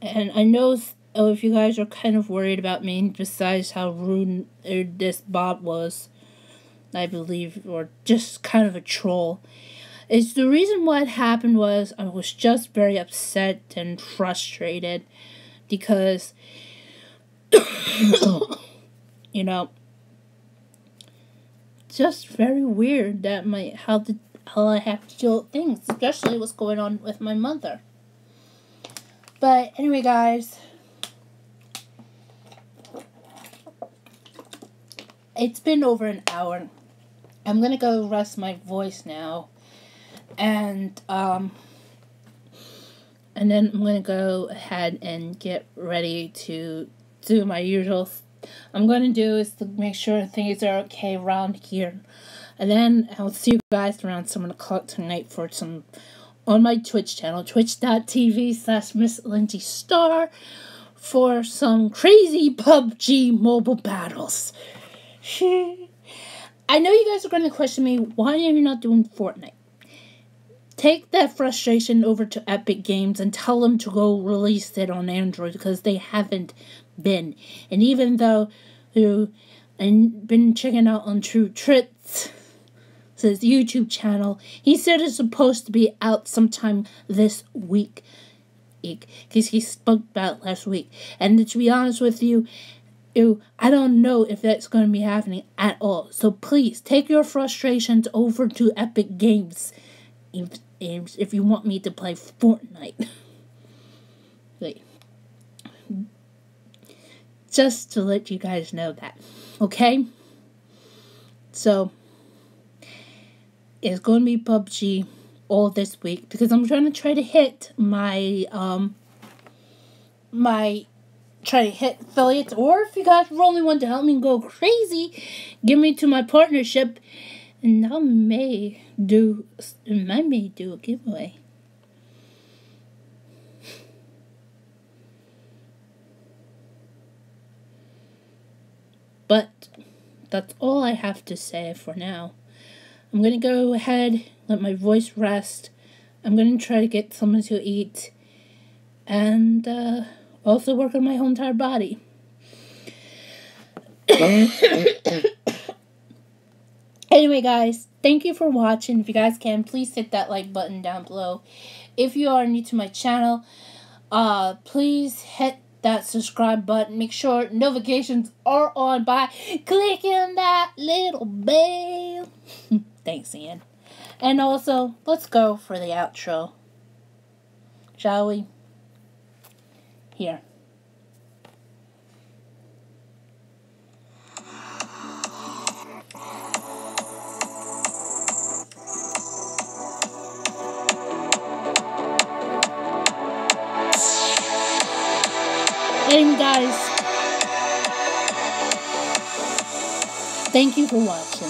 And I know if you guys are kind of worried about me, besides how rude this bot was, I believe, or just kind of a troll, is the reason why it happened was I was just very upset and frustrated because, you know, just very weird that how I have to deal with things, especially what's going on with my mother. But anyway, guys, it's been over an hour. I'm gonna go rest my voice now, and then I'm gonna go ahead and get ready to do my usual. I'm going to do is to make sure things are okay around here. And then I'll see you guys around 7 o'clock tonight for some on my Twitch channel, twitch.tv/MissLindsie for some crazy PUBG mobile battles. I know you guys are going to question me, why are you not doing Fortnite? Take that frustration over to Epic Games and tell them to go release it on Android because they haven't been. And even though I've been checking out on True Trits, his YouTube channel, he said it's supposed to be out sometime this week. Because he spoke about it last week. And to be honest with you, I don't know if that's going to be happening at all. So please, take your frustrations over to Epic Games if you want me to play Fortnite. Wait. Just to let you guys know that. Okay? So, it's going to be PUBG all this week because I'm trying to hit my affiliates, or if you guys really want to help me go crazy, give me to my partnership, and I may do a giveaway. But that's all I have to say for now. I'm going to go ahead, let my voice rest. I'm going to try to get something to eat. And also work on my whole entire body. Anyway, guys, thank you for watching. If you guys can, please hit that like button down below. If you are new to my channel, please hit that subscribe button. Make sure notifications are on by clicking that little bell. Thanks, Ian. And also, let's go for the outro. Shall we? Here. And guys, thank you for watching.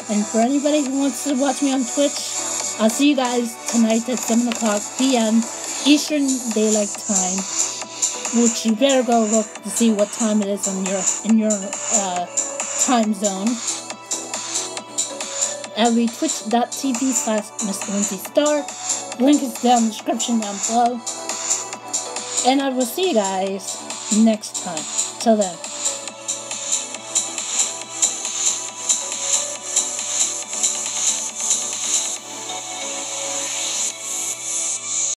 And for anybody who wants to watch me on Twitch, I'll see you guys tonight at 7 o'clock p.m. Eastern Daylight Time. Which you better go look to see what time it is in your time zone. I'll be twitch.tv/Miss Lindsie Star. Link is down in the description down below. And I will see you guys next time. Till then.